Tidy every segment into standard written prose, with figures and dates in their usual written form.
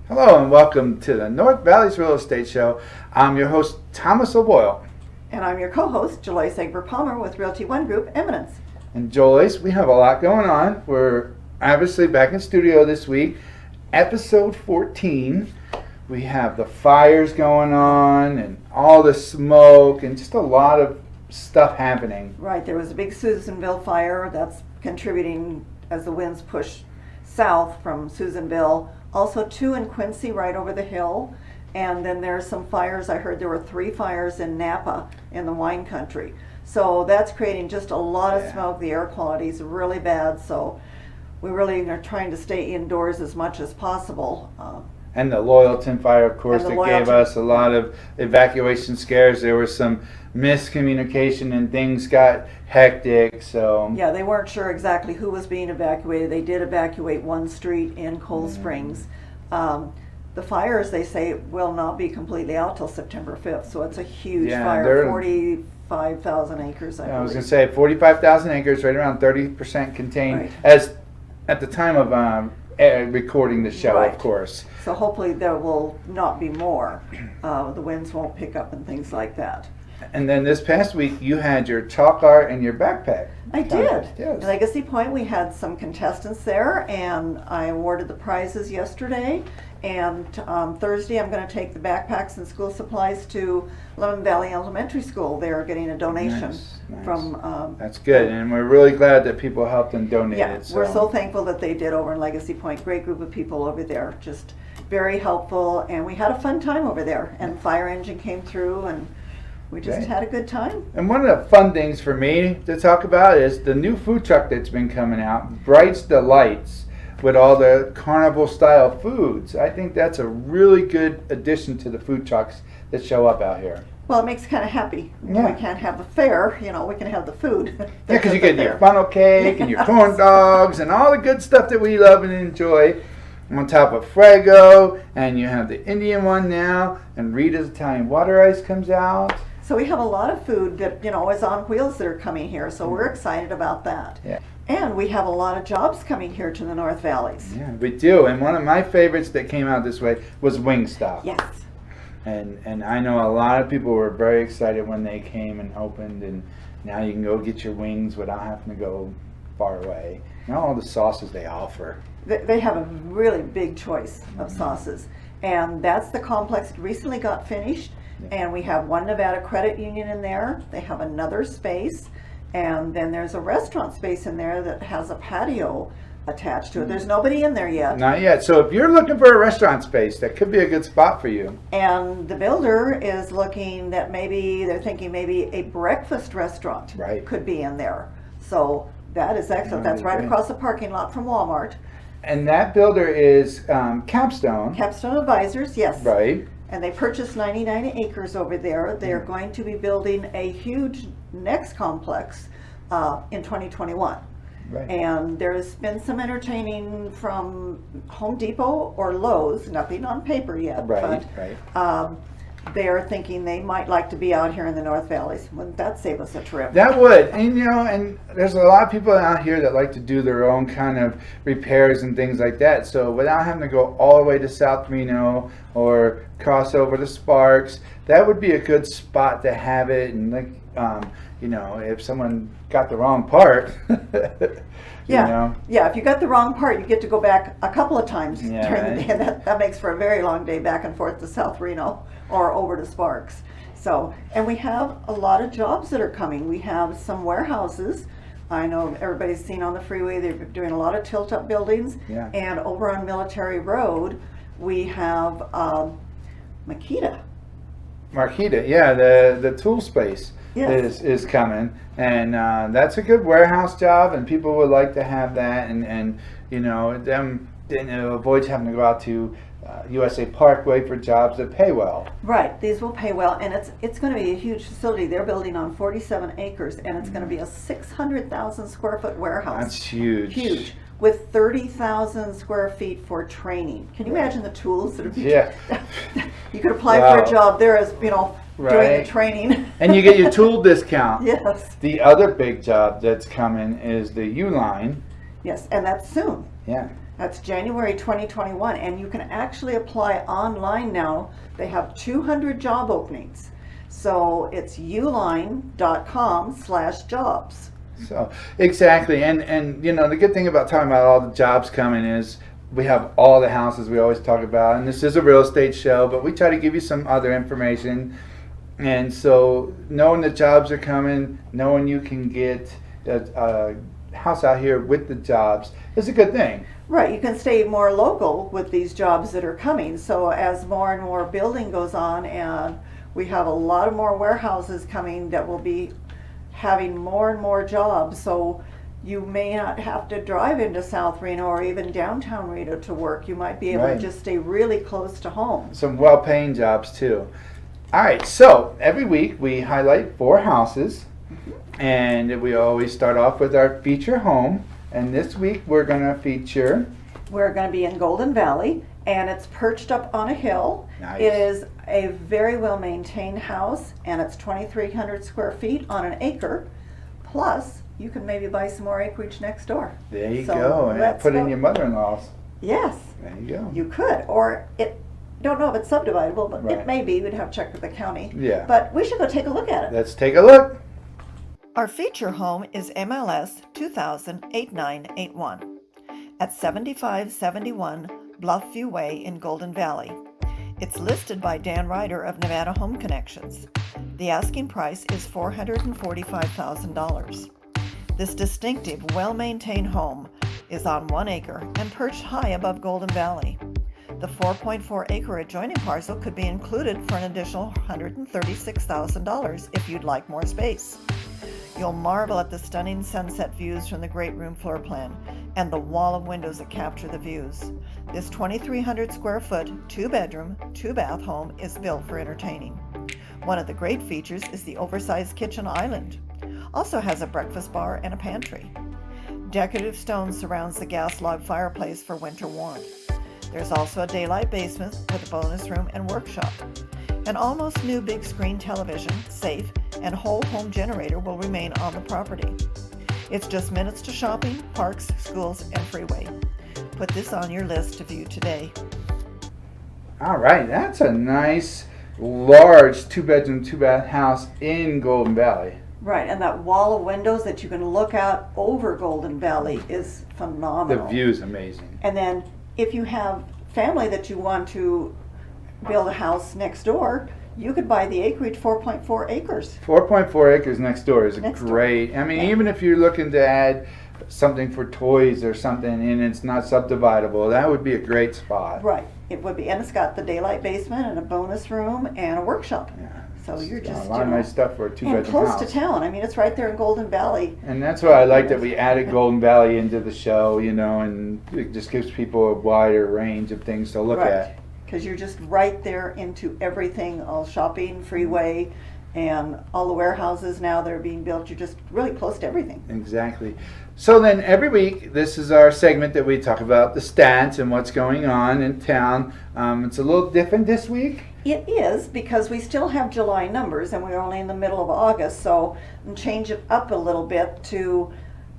Hello and welcome to the North Valley's Real Estate Show. I'm your host, Thomas O'Boyle. And I'm your co-host, Joyce EGBERT-PALMER with Realty One Group, Eminence. And Joyce, we have a lot going on. We're obviously back in studio this week. Episode 14. We have the fires going on and all the smoke and just a lot of stuff happening. Right, there was a big Susanville fire that's contributing as the winds push south from Susanville. Also 2 in Quincy right over the hill. And then there's some fires. I heard there were 3 fires in Napa in the wine country. So that's creating just a lot of smoke. The air quality is really bad. So we really are trying to stay indoors as much as possible. And the Loyalton fire, of course, that gave us a lot of evacuation scares. There was some miscommunication and things got hectic. So yeah, they weren't sure exactly who was being evacuated. They did evacuate one street in Cold Springs. The fires, they say, will not be completely out till September 5th. So it's a huge fire, 45,000 acres, I was believe. going to say 45,000 acres, right around 30% contained, as at the time of recording the show, of course. So hopefully there will not be more. The winds won't pick up and things like that. And then this past week, you had your chalk art and your backpack. I did. Yes. Legacy Point, we had some contestants there, and I awarded the prizes yesterday. And Thursday, I'm going to take the backpacks and school supplies to Lemon Valley Elementary School. They're getting a donation from. That's good, and we're really glad that people helped and donated. Yeah, we're so thankful that they did over in Legacy Point. Great group of people over there, just very helpful, and we had a fun time over there. And the fire engine came through, and we just had a good time. And one of the fun things for me to talk about is the new food truck that's been coming out, Bright's Delights, with all the carnival style foods. I think that's a really good addition to the food trucks that show up out here. Well, it makes you kind of happy. Yeah. We can't have the fair, we can have the food. Yeah, because you get your funnel cake and your corn dogs and all the good stuff that we love and enjoy. On top of Fuego, and you have the Indian one now, and Rita's Italian water ice comes out. So we have a lot of food that, is on wheels that are coming here, so we're excited about that. Yeah. And we have a lot of jobs coming here to the North Valleys. Yeah, we do. And one of my favorites that came out this way was Wingstop. Yes. And I know a lot of people were very excited when they came and opened, and now you can go get your wings without having to go far away. And all the sauces they offer. They have a really big choice of sauces. And that's the complex that recently got finished. And we have one Nevada credit union in there. They have another space. And then there's a restaurant space in there that has a patio attached to it. There's nobody in there yet. Not yet. So if you're looking for a restaurant space, that could be a good spot for you. And the builder is looking that they're thinking maybe a breakfast restaurant could be in there. So that is excellent. That's right across the parking lot from Walmart. And that builder is Capstone. Capstone Advisors, yes. Right. And they purchased 99 acres over there. They're going to be building a huge next complex in 2021. Right. And there's been some entertaining from Home Depot or Lowe's, nothing on paper yet. But they're thinking they might like to be out here in the North Valleys. Wouldn't that save us a trip? That would. And and there's a lot of people out here that like to do their own kind of repairs and things like that. So without having to go all the way to South Reno or cross over to Sparks, that would be a good spot to have it. And if someone got the wrong part, Yeah, if you got the wrong part, you get to go back a couple of times during the day. That makes for a very long day back and forth to South Reno or over to Sparks. So, and we have a lot of jobs that are coming. We have some warehouses. I know everybody's seen on the freeway, they're doing a lot of tilt-up buildings. Yeah. And over on Military Road, we have Marquita, the tool space. Yes. Is coming, and that's a good warehouse job, and people would like to have that, and them avoid having to go out to USA Parkway for jobs that pay well. Right, these will pay well, and it's going to be a huge facility. They're building on 47 acres, and it's going to be a 600,000 square foot warehouse. That's huge. Huge, with 30,000 square feet for training. Can you imagine the tools that are being? Yeah. You could apply for a job there as doing the training. And you get your tool discount. Yes. The other big job that's coming is the U-line. Yes, and that's soon. Yeah. That's January 2021, and you can actually apply online now. They have 200 job openings. So it's uline.com/jobs. So exactly, and you know the good thing about talking about all the jobs coming is we have all the houses we always talk about, and this is a real estate show, but we try to give you some other information. And so knowing the jobs are coming, knowing you can get a house out here with the jobs is a good thing. Right, you can stay more local with these jobs that are coming. So as more and more building goes on, and we have a lot of more warehouses coming that will be having more and more jobs. So you may not have to drive into South Reno or even downtown Reno to work. You might be able Right. to just stay really close to home. Some well-paying jobs too. All right, so every week we highlight 4 houses, and we always start off with our feature home. And this week we're going to feature. We're going to be in Golden Valley, and it's perched up on a hill. Nice. It is a very well maintained house, and it's 2,300 square feet on an acre. Plus, you can maybe buy some more acreage next door. There you So go, and let's put go. in your mother-in-law's. Yes, There you go. you could, or it. Don't know if it's subdividable, but Right. it may be. We'd have to check with the county. Yeah. But we should go take a look at it. Let's take a look. Our feature home is MLS 2000-8981 at 7571 Bluffview Way in Golden Valley. It's listed by Dan Ryder of Nevada Home Connections. The asking price is $445,000. This distinctive, well-maintained home is on 1 acre and perched high above Golden Valley. The 4.4 acre adjoining parcel could be included for an additional $136,000 if you'd like more space. You'll marvel at the stunning sunset views from the great room floor plan and the wall of windows that capture the views. This 2,300 square foot, 2-bedroom, 2-bath home is built for entertaining. One of the great features is the oversized kitchen island. Also has a breakfast bar and a pantry. Decorative stone surrounds the gas log fireplace for winter warmth. There's also a daylight basement with a bonus room and workshop. An almost new big screen television, safe, and whole home generator will remain on the property. It's just minutes to shopping, parks, schools, and freeway. Put this on your list to view today. All right, that's a nice, large 2-bedroom, 2-bath house in Golden Valley. Right, and that wall of windows that you can look out over Golden Valley is The phenomenal. view's amazing. And then if you have family that you want to build a house next door, you could buy the acreage, 4.4 acres. 4.4 acres next door is Next door. great. I mean, Yeah. even if you're looking to add something for toys or something and it's not subdividable, that would be a great spot. Right, it would be, and it's got the daylight basement and a bonus room and a workshop. Yeah. So you're It's just, a lot of nice stuff for a and 2-bedroom close house. to town. I mean, it's right there in Golden Valley. And that's why I like that we added Golden Valley into the show, you know, and it just gives people a wider range of things to look at. Because you're just right there into everything, all shopping, freeway, and all the warehouses now that are being built. You're just really close to everything. Exactly. So then every week, this is our segment that we talk about the stats and what's going on in town. It's a little different this week. It is, because we still have July numbers and we're only in the middle of August, so change it up a little bit to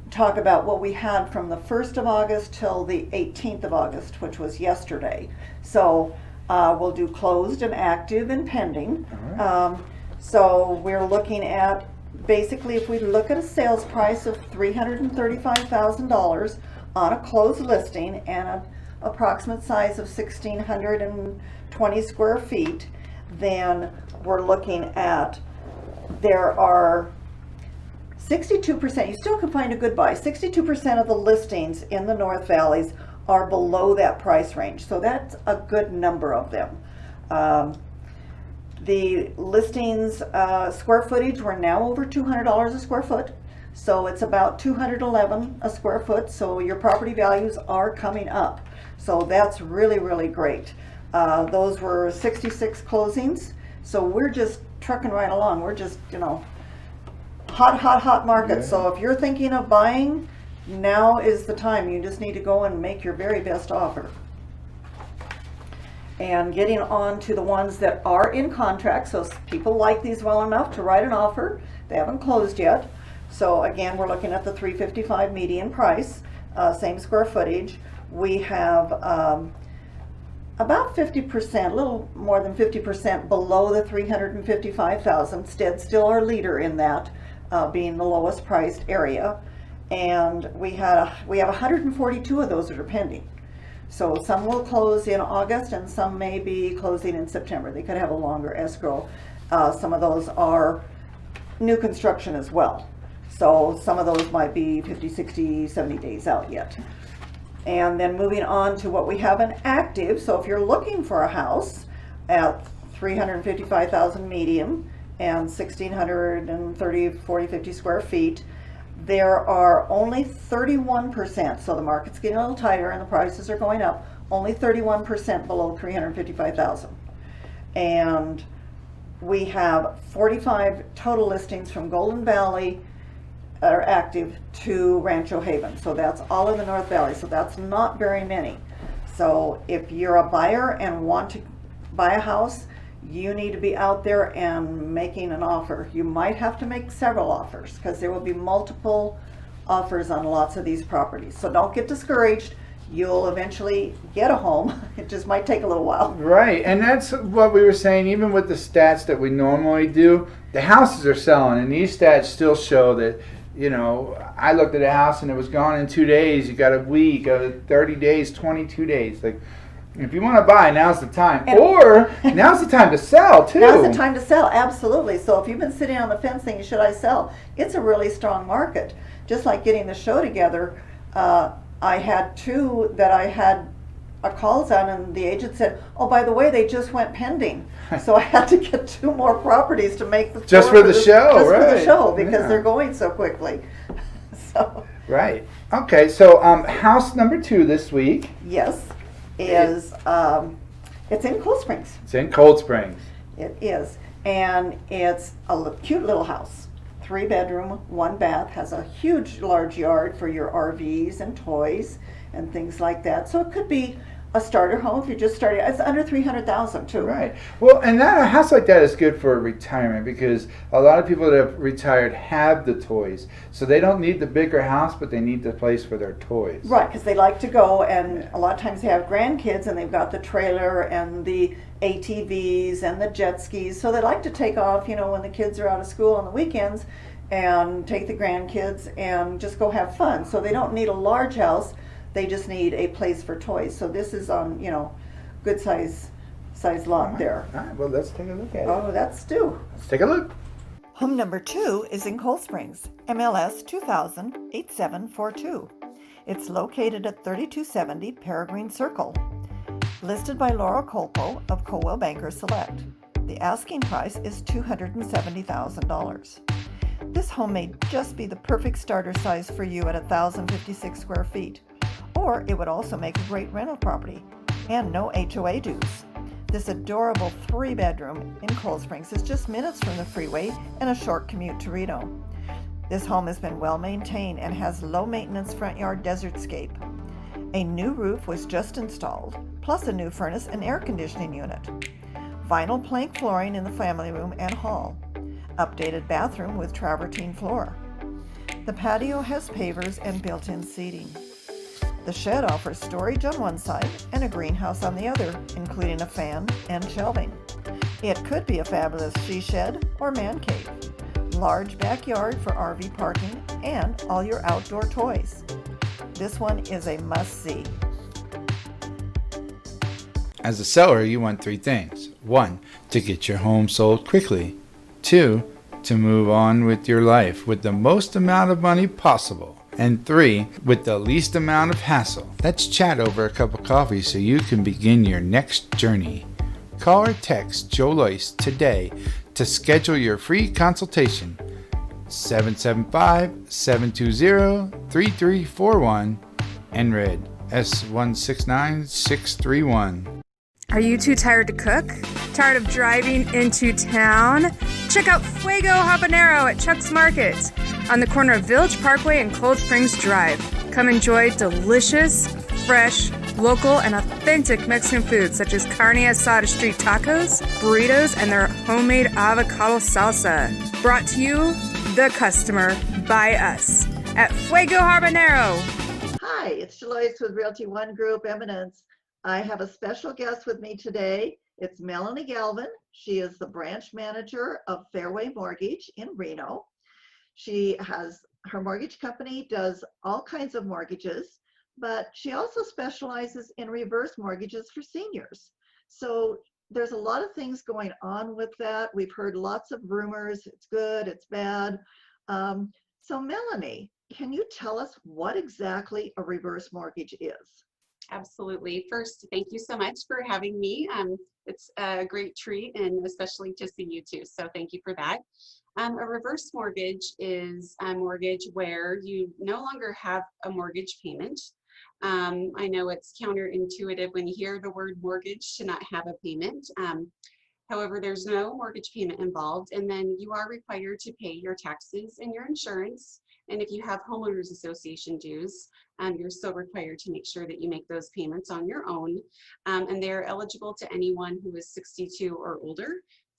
talk about what we had from the 1st of August till the 18th of August, which was yesterday. So we'll do closed and active and pending. All right. So we're looking at, basically, if we look at a sales price of $335,000 on a closed listing and an approximate size of 1,620 square feet, then we're looking at, there are 62%, you still can find a good buy. 62% of the listings in the North Valleys are below that price range. So that's a good number of them. The listings square footage, we're now over $200 a square foot. So it's about $211 a square foot. So your property values are coming up. So that's really, really great. Those were 66 closings. So we're just trucking right along. We're just, you know, hot market. Yeah. So if you're thinking of buying, now is the time. You just need to go and make your very best offer. And getting on to the ones that are in contract, so people like these well enough to write an offer. They haven't closed yet. So again, we're looking at the $355 median price, same square footage. We have about 50%, a little more than 50% below the 355,000. Stead's still our leader in that, being the lowest priced area. And we have 142 of those that are pending. So some will close in August and some may be closing in September. They could have a longer escrow. Some of those are new construction as well. So some of those might be 50, 60, 70 days out yet. And then moving on to what we have in active. So if you're looking for a house at 355,000 medium and 1,630, 40, 50 square feet, there are only 31%, so the market's getting a little tighter and the prices are going up, only 31% below 355,000. And we have 45 total listings from Golden Valley that are active to Rancho Haven. So that's all in the North Valley, so that's not very many. So if you're a buyer and want to buy a house, you need to be out there and making an offer. You might have to make several offers because there will be multiple offers on lots of these properties. So don't get discouraged. You'll eventually get a home. It just might take a little while. Right, and that's what we were saying, even with the stats that we normally do, the houses are selling, and these stats still show that, you know, I looked at a house and it was gone in 2 days. You got a week, 30 days, 22 days. Like, if you want to buy, now's the time. And or now's the time to sell, too. Now's the time to sell, absolutely. So if you've been sitting on the fence thinking, should I sell? It's a really strong market. Just like getting the show together, I had two that I had calls on, and the agent said, oh, by the way, they just went pending. So I had to get 2 more properties to make the just for the show, just right? for the show, because they're going so quickly. So right. Okay, so house number 2 this week. Yes. Is it's in Cold Springs. It's in Cold Springs. It is, and it's a cute little house. 3 bedroom, 1 bath, has a huge large yard for your RVs and toys and things like that. So it could be a starter home if you're just starting. It's under 300,000 too. Right. Well, and that a house like that is good for retirement because a lot of people that have retired have the toys, so they don't need the bigger house, but they need the place for their toys. Right, because they like to go, and a lot of times they have grandkids, and they've got the trailer and the ATVs and the jet skis, so they like to take off, you know, when the kids are out of school on the weekends, and take the grandkids and just go have fun. So they don't need a large house. They just need a place for toys. So this is on, you know, good size lot there. All right, well, let's take a look at it. Oh, that's Stu. Let's take a look. Home number 2 is in Cold Springs, MLS 2000-8742. It's located at 3270 Peregrine Circle. Listed by Laura Colpo of Coldwell Banker Select. The asking price is $270,000. This home may just be the perfect starter size for you at 1,056 square feet. Or it would also make a great rental property, and no HOA dues. This adorable 3-bedroom in Cold Springs is just minutes from the freeway and a short commute to Reno. This home has been well maintained and has low maintenance front yard desertscape. A new roof was just installed, plus a new furnace and air conditioning unit. Vinyl plank flooring in the family room and hall. Updated bathroom with travertine floor. The patio has pavers and built-in seating. The shed offers storage on one side and a greenhouse on the other, including a fan and shelving. It could be a fabulous she shed or man cave. Large backyard for RV parking and all your outdoor toys. This one is a must-see. As a seller, you want 3 things. 1, to get your home sold quickly. 2, to move on with your life with the most amount of money possible. And 3, with the least amount of hassle. Let's chat over a cup of coffee so you can begin your next journey. Call or text Joe Loyce today to schedule your free consultation. 775-720-3341 and red S169631. Are you too tired to cook? Tired of driving into town? Check out Fuego Habanero at Chuck's Market on the corner of Village Parkway and Cold Springs Drive. Come enjoy delicious, fresh, local, and authentic Mexican food such as carne asada street tacos, burritos, and their homemade avocado salsa. Brought to you, the customer, by us, at Fuego Habanero. Hi, it's Deloitte with Realty One Group Eminence. I have a special guest with me today. It's Melanie Galvin. She is the branch manager of Fairway Mortgage in Reno. She has her mortgage company, does all kinds of mortgages, but she also specializes in reverse mortgages for seniors. So there's a lot of things going on with that. We've heard lots of rumors. It's good, it's bad. So Melanie, can you tell us what exactly a reverse mortgage is? Absolutely. First, thank you so much for having me. It's a great treat, and especially to see you too. So thank you for that. A reverse mortgage is a mortgage where you no longer have a mortgage payment. I know it's counterintuitive when you hear the word mortgage to not have a payment. However, there's no mortgage payment involved, and then you are required to pay your taxes and your insurance. And if you have homeowners association dues, you're still required to make sure that you make those payments on your own. And they're eligible to anyone who is 62 or older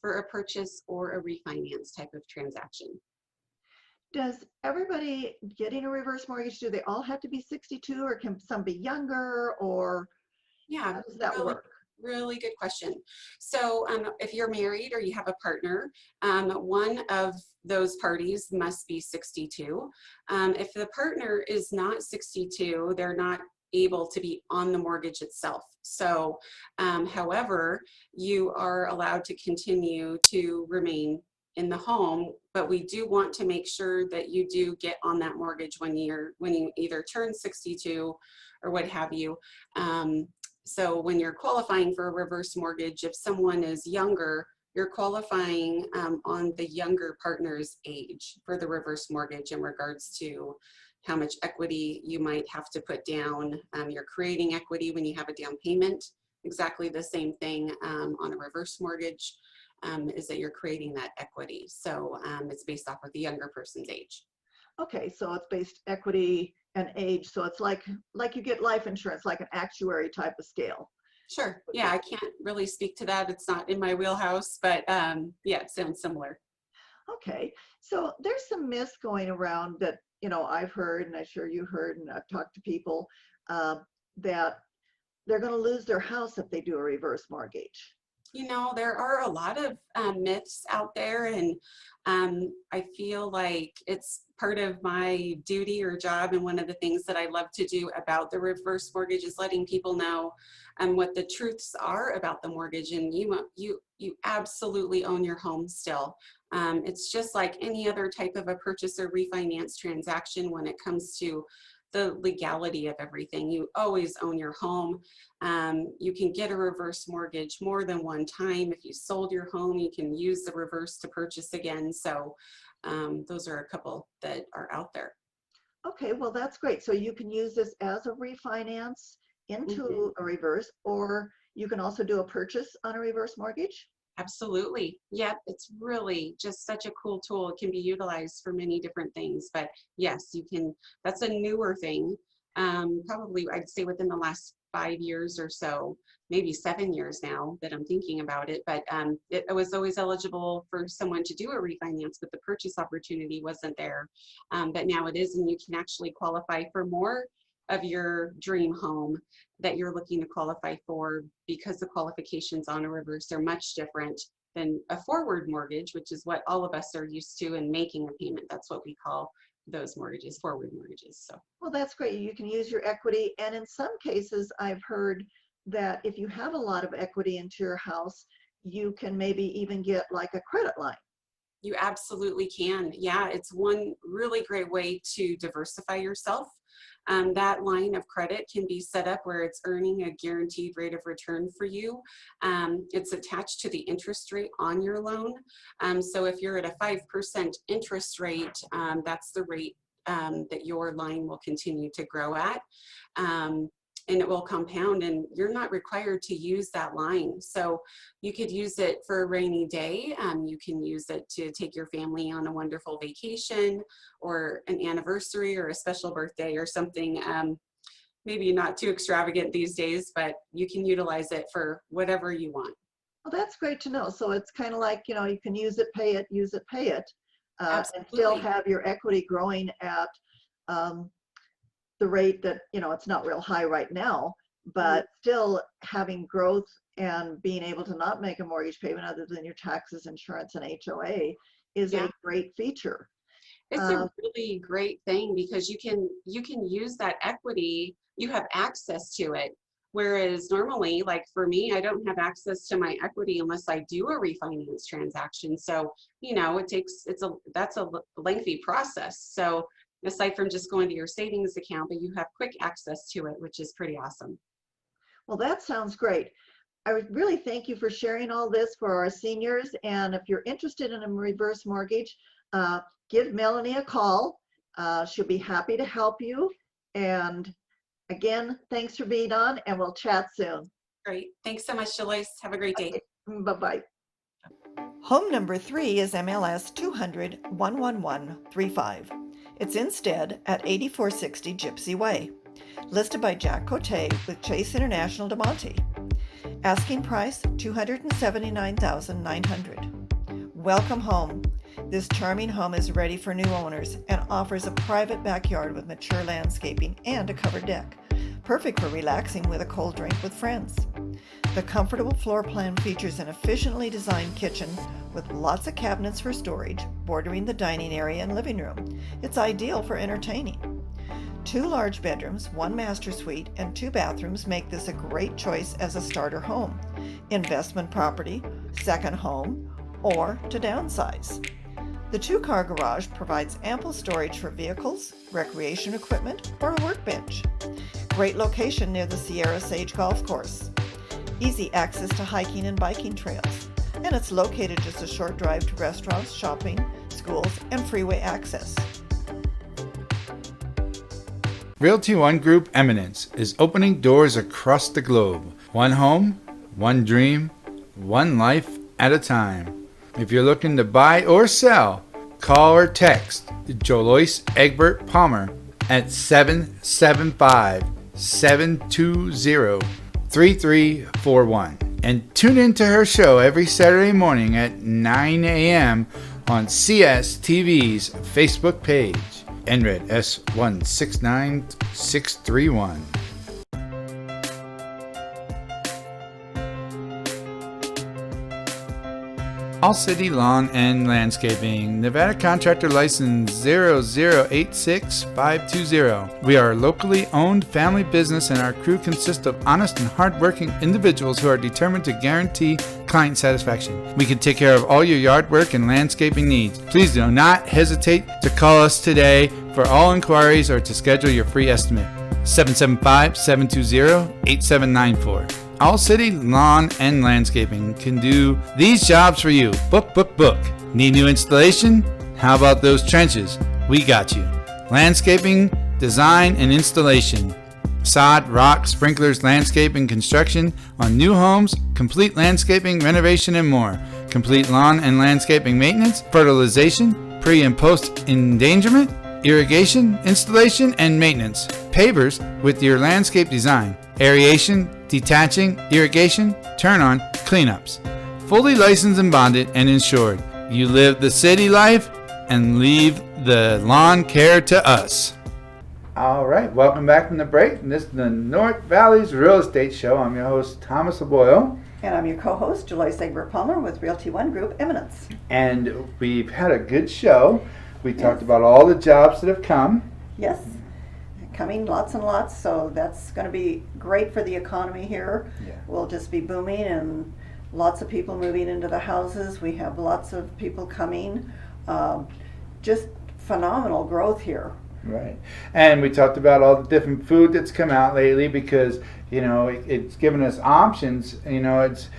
for a purchase or a refinance type of transaction. Does everybody getting a reverse mortgage, do they all have to be 62, or can some be younger, or how does that work? Really good question. So if you're married or you have a partner, one of those parties must be 62. If the partner is not 62, they're not able to be on the mortgage itself. So, however, you are allowed to continue to remain in the home, but we do want to make sure that you do get on that mortgage when you either turn 62 or what have you. So when you're qualifying for a reverse mortgage, if someone is younger, you're qualifying on the younger partner's age for the reverse mortgage in regards to how much equity you might have to put down. You're creating equity when you have a down payment. Exactly the same thing on a reverse mortgage is that you're creating that equity. So it's based off of the younger person's age. Okay, so it's based equity and age. So it's like you get life insurance, like an actuary type of scale. Sure. Yeah, I can't really speak to that. It's not in my wheelhouse, but yeah, it sounds similar. Okay, so there's some myths going around that, I've heard, and I'm sure you heard, and I've talked to people that they're going to lose their house if they do a reverse mortgage. There are a lot of myths out there, and I feel like it's part of my duty or job, and one of the things that I love to do about the reverse mortgage is letting people know what the truths are about the mortgage. And you absolutely own your home still. It's just like any other type of a purchase or refinance transaction when it comes to the legality of everything. You always own your home. You can get a reverse mortgage more than one time. If you sold your home, you can use the reverse to purchase again. So those are a couple that are out there. Okay, well, that's great. So you can use this as a refinance into a reverse, or you can also do a purchase on a reverse mortgage? Absolutely. Yeah, it's really just such a cool tool. It can be utilized for many different things, but yes, you can. That's a newer thing. Probably I'd say within the last 5 years or so, maybe 7 years now that I'm thinking about it, but it was always eligible for someone to do a refinance, but the purchase opportunity wasn't there. But now it is, and you can actually qualify for more of your dream home that you're looking to qualify for, because the qualifications on a reverse are much different than a forward mortgage, which is what all of us are used to in making a payment. That's what we call those mortgages, forward mortgages. So, well, that's great. You can use your equity. And in some cases, I've heard that if you have a lot of equity into your house, you can maybe even get like a credit line. You absolutely can. Yeah, it's one really great way to diversify yourself. That line of credit can be set up where it's earning a guaranteed rate of return for you. It's attached to the interest rate on your loan. So if you're at a 5% interest rate, that's the rate that your line will continue to grow at. And it will compound, and you're not required to use that line. So you could use it for a rainy day. You can use it to take your family on a wonderful vacation, or an anniversary, or a special birthday, or something maybe not too extravagant these days, but you can utilize it for whatever you want. Well, that's great to know. So it's kind of like, you can use it, pay it, use it, pay it, and Absolutely. still have your equity growing at the rate that, it's not real high right now, but still having growth and being able to not make a mortgage payment other than your taxes, insurance, and HOA is a great feature. It's a really great thing because you can use that equity, you have access to it. Whereas normally, like for me, I don't have access to my equity unless I do a refinance transaction. So, that's a lengthy process. So aside from just going to your savings account, but you have quick access to it, which is pretty awesome. Well, that sounds great. I would really thank you for sharing all this for our seniors. And if you're interested in a reverse mortgage, give Melanie a call. She'll be happy to help you. And again, thanks for being on, and we'll chat soon. Great. Thanks so much, Joyce. Have a great day. Okay. Bye-bye. Home number 3 is MLS 200-11135. It's instead at 8460 Gypsy Way. Listed by Jack Cote with Chase International de Monte. Asking price $279,900. Welcome home. This charming home is ready for new owners and offers a private backyard with mature landscaping and a covered deck. Perfect for relaxing with a cold drink with friends. The comfortable floor plan features an efficiently designed kitchen with lots of cabinets for storage, bordering the dining area and living room. It's ideal for entertaining. 2 large bedrooms, 1 master suite, and 2 bathrooms make this a great choice as a starter home, investment property, second home, or to downsize. The 2-car garage provides ample storage for vehicles, recreation equipment, or a workbench. Great location near the Sierra Sage Golf Course. Easy access to hiking and biking trails, and it's located just a short drive to restaurants, shopping, schools, and freeway access. Realty One Group Eminence is opening doors across the globe. One home, one dream, one life at a time. If you're looking to buy or sell, call or text Joyce Egbert-Palmer at 775-720-3341 and tune into her show every Saturday morning at 9 a.m. on CSTV's Facebook page. NRED S169631. All City Lawn and Landscaping, Nevada Contractor License 0086520. We are a locally owned family business, and our crew consists of honest and hardworking individuals who are determined to guarantee client satisfaction. We can take care of all your yard work and landscaping needs. Please do not hesitate to call us today for all inquiries or to schedule your free estimate. 775-720-8794. All City Lawn and Landscaping can do these jobs for you. Book. Need new installation? How about those trenches? We got you. Landscaping, design, and installation. Sod, rock, sprinklers, landscape, and construction on new homes, complete landscaping, renovation, and more. Complete lawn and landscaping maintenance, fertilization, pre- and post-endangerment, irrigation, installation, and maintenance. Pavers with your landscape design. Aeration, detaching, irrigation, turn-on, cleanups. Fully licensed and bonded and insured. You live the city life and leave the lawn care to us. All right, welcome back from the break. And this is the North Valley's Real Estate Show. I'm your host, Thomas Aboyle. And I'm your co-host, Joyce Egbert-Palmer with Realty One Group Eminence. And we've had a good show. We talked about all the jobs that have come. Yes, coming lots and lots, so that's going to be great for the economy here. Yeah. We'll just be booming and lots of people moving into the houses. We have lots of people coming. Just phenomenal growth here. Right. And we talked about all the different food that's come out lately because, it's given us options. It's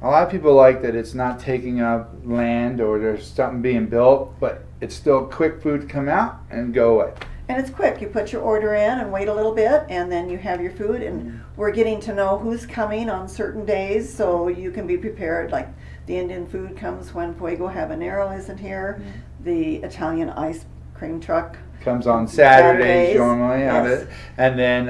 a lot of people like that it's not taking up land or there's something being built, but it's still quick food to come out and go away. And it's quick. You put your order in and wait a little bit, and then you have your food. And we're getting to know who's coming on certain days, so you can be prepared. Like the Indian food comes when Fuego Habanero isn't here. The Italian ice cream truck comes on Saturdays normally. Yes. And then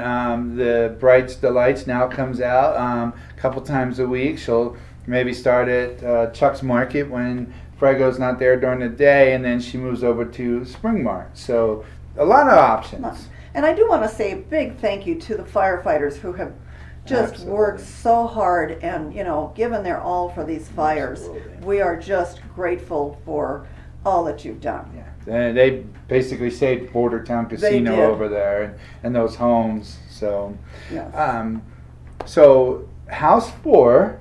the Brights Delights now comes out a couple times a week. She'll maybe start at Chuck's Market when Fuego's not there during the day, and then she moves over to Spring Mart. So a lot of options. And I do want to say a big thank you to the firefighters who have just worked so hard and, given their all for these fires. Absolutely. We are just grateful for all that you've done. Yeah, they basically saved Bordertown Casino did. over there and those homes. So, Yes. So House 4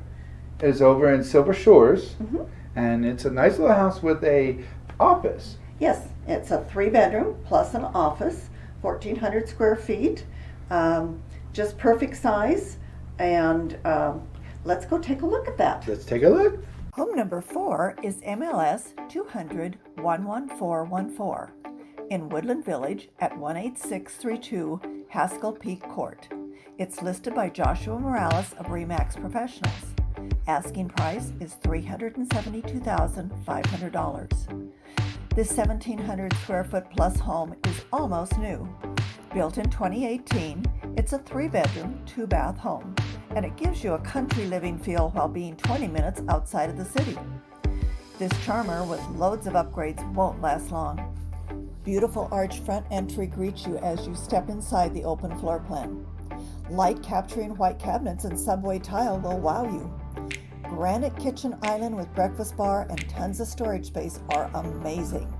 is over in Silver Shores, Mhm. and it's a nice little house with a office. Yes, it's a 3-bedroom plus an office, 1,400 square feet, just perfect size. And let's go take a look at that. Let's take a look. Home number 4 is MLS 200-11414 in Woodland Village at 18632 Haskell Peak Court. It's listed by Joshua Morales of RE/MAX Professionals. Asking price is $372,500. This 1,700 square foot plus home is almost new. Built in 2018, it's a 3-bedroom, 2-bath home, and it gives you a country living feel while being 20 minutes outside of the city. This charmer with loads of upgrades won't last long. Beautiful arched front entry greets you as you step inside the open floor plan. Light capturing white cabinets and subway tile will wow you. Granite kitchen island with breakfast bar and tons of storage space are amazing.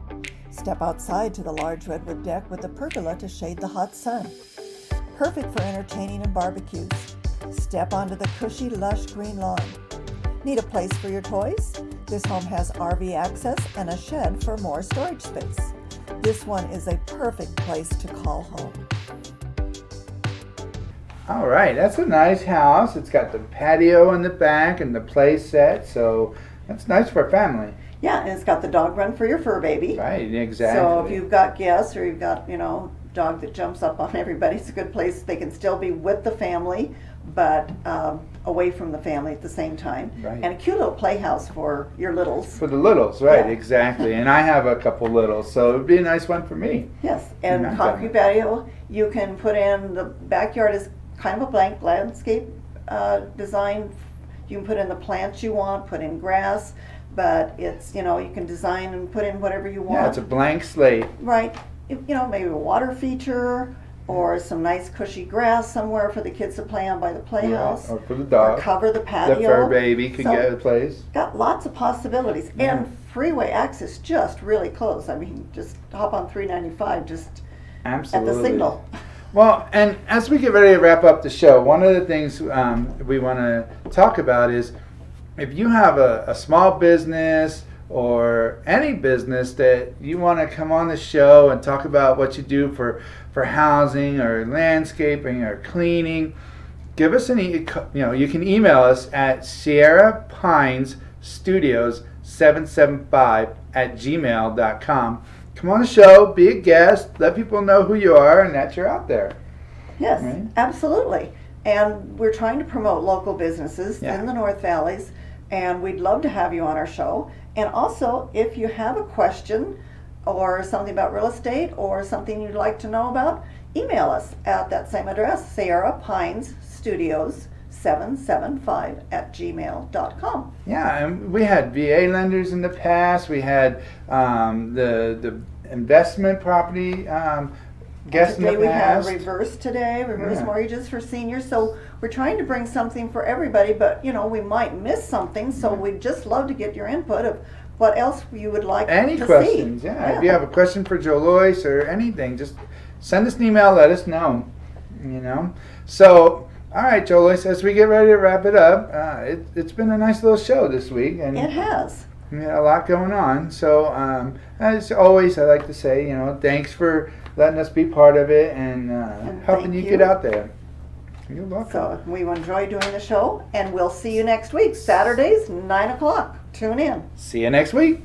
Step outside to the large redwood deck with a pergola to shade the hot sun. Perfect for entertaining and barbecues. Step onto the cushy, lush green lawn. Need a place for your toys? This home has RV access and a shed for more storage space. This one is a perfect place to call home. All right, that's a nice house. It's got the patio in the back and the play set, so that's nice for a family. Yeah, and it's got the dog run for your fur baby. Right, exactly. So if you've got guests or you've got, dog that jumps up on everybody, it's a good place. They can still be with the family, but away from the family at the same time. Right. And a cute little playhouse for your littles. For the littles, right, Yeah. exactly. And I have a couple littles, so it would be a nice one for me. Yes, and Yeah, concrete patio, you can put in, the backyard is kind of a blank landscape design. You can put in the plants you want, put in grass, but it's, you can design and put in whatever you want. Yeah, it's a blank slate. Right, maybe a water feature or some nice cushy grass somewhere for the kids to play on by the playhouse. Or for the dog. Or cover the patio. The fur baby can So, get a place. Got lots of possibilities. Yeah. And freeway access just really close. I mean, just hop on 395 just Absolutely. at the signal. Well, and as we get ready to wrap up the show, one of the things we want to talk about is if you have a small business or any business that you want to come on the show and talk about what you do for housing or landscaping or cleaning, give us you can email us at sierrapinestudios775@gmail.com. Come on the show, be a guest, let people know who you are and that you're out there. Yes, Right. absolutely. And we're trying to promote local businesses Yeah. in the North Valleys, and we'd love to have you on our show. And also, if you have a question or something about real estate or something you'd like to know about, email us at that same address, sierrapinestudios775@gmail.com. Yeah, and we had VA lenders in the past. We had the investment property guests in Today the we have past. reverse Yeah. mortgages for seniors. So we're trying to bring something for everybody, but we might miss something. So we'd just love to get your input of what else you would like Any to questions? see. Yeah. If you have a question for Joe Lois or anything, just send us an email. Let us know. So, all right, Joe Lois, as we get ready to wrap it up, it's been a nice little show this week, and It has. we had a lot going on. So, as always, I like to say, thanks for letting us be part of it and helping thank you you. get out there. You're welcome. So we enjoy doing the show, and we'll see you next week, Saturdays, 9 o'clock. Tune in. See you next week.